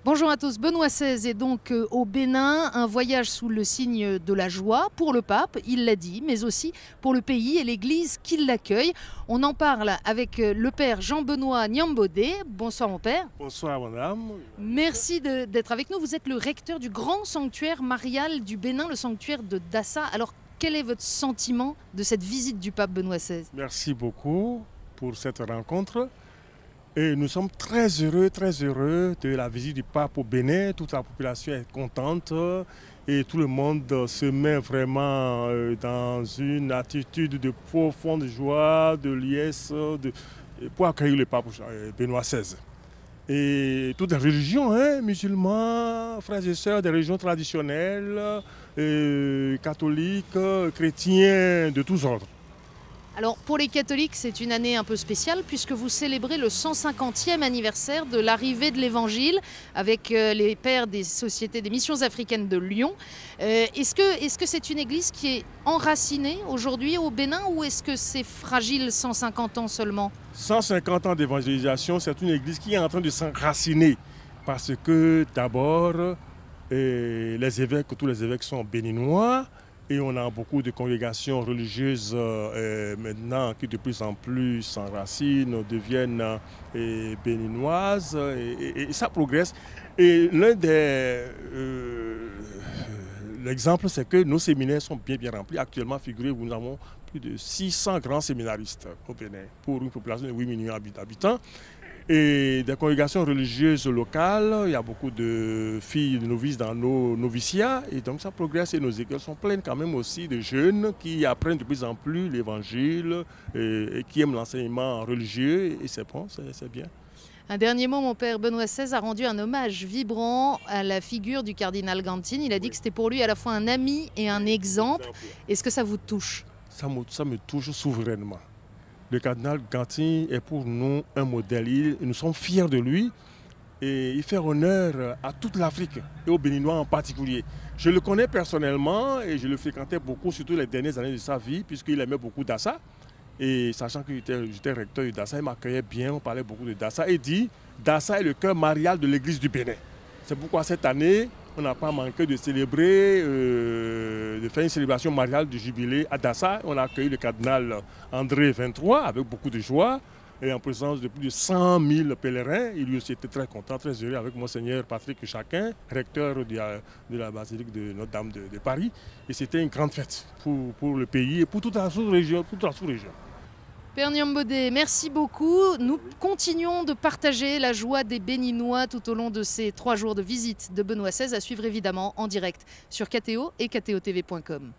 Bonjour à tous, Benoît XVI est donc au Bénin, un voyage sous le signe de la joie pour le pape, il l'a dit, mais aussi pour le pays et l'église qui l'accueille. On en parle avec le père Jean-Benoît Nyambodé. Bonsoir mon père. Bonsoir madame. Merci d'être avec nous. Vous êtes le recteur du grand sanctuaire marial du Bénin, le sanctuaire de Dassa. Alors quel est votre sentiment de cette visite du pape Benoît XVI? Merci beaucoup pour cette rencontre. Et nous sommes très heureux de la visite du pape au Bénin. Toute la population est contente et tout le monde se met vraiment dans une attitude de profonde joie, de liesse pour accueillir le pape Benoît XVI. Et toutes les religions, musulmans, frères et sœurs, des religions traditionnelles, catholiques, chrétiens, de tous ordres. Alors pour les catholiques, c'est une année un peu spéciale puisque vous célébrez le 150e anniversaire de l'arrivée de l'Évangile avec les pères des sociétés des missions africaines de Lyon. Est-ce que c'est une église qui est enracinée aujourd'hui au Bénin ou est-ce que c'est fragile 150 ans seulement? 150 ans d'évangélisation, c'est une église qui est en train de s'enraciner parce que d'abord, tous les évêques sont béninois. Et on a beaucoup de congrégations religieuses maintenant qui de plus en plus s'enracinent, deviennent béninoises et ça progresse. Et l'exemple, c'est que nos séminaires sont bien remplis. Actuellement, figurez-vous, nous avons plus de 600 grands séminaristes au Bénin pour une population de 8 millions d'habitants. Et des congrégations religieuses locales, il y a beaucoup de filles de novices dans nos noviciats et donc ça progresse et nos écoles sont pleines quand même aussi de jeunes qui apprennent de plus en plus l'évangile et qui aiment l'enseignement religieux et c'est bon, c'est bien. Un dernier mot, mon père Benoît XVI a rendu un hommage vibrant à la figure du cardinal Gantine. Il a dit que c'était pour lui à la fois un ami et un exemple. Est-ce que ça vous touche? Ça me touche souverainement. Le cardinal Gantine est pour nous un modèle. Nous sommes fiers de lui et il fait honneur à toute l'Afrique et aux Béninois en particulier. Je le connais personnellement et je le fréquentais beaucoup, surtout les dernières années de sa vie, puisqu'il aimait beaucoup Dassa. Et sachant que j'étais recteur de Dassa, il m'accueillait bien, on parlait beaucoup de Dassa. Et dit, Dassa est le cœur marial de l'église du Bénin. C'est pourquoi cette année, on n'a pas manqué de célébrer, de faire une célébration mariale du jubilé à Dassa. On a accueilli le cardinal André XXIII avec beaucoup de joie et en présence de plus de 100 000 pèlerins. Il lui aussi était très content, très heureux avec Monseigneur Patrick Chacun, recteur de la basilique de Notre-Dame de Paris. Et c'était une grande fête pour le pays et pour toute la sous-région. Père Nyambodé, merci beaucoup. Nous continuons de partager la joie des Béninois tout au long de ces 3 jours de visite de Benoît XVI, à suivre évidemment en direct sur KTO et ktotv.com.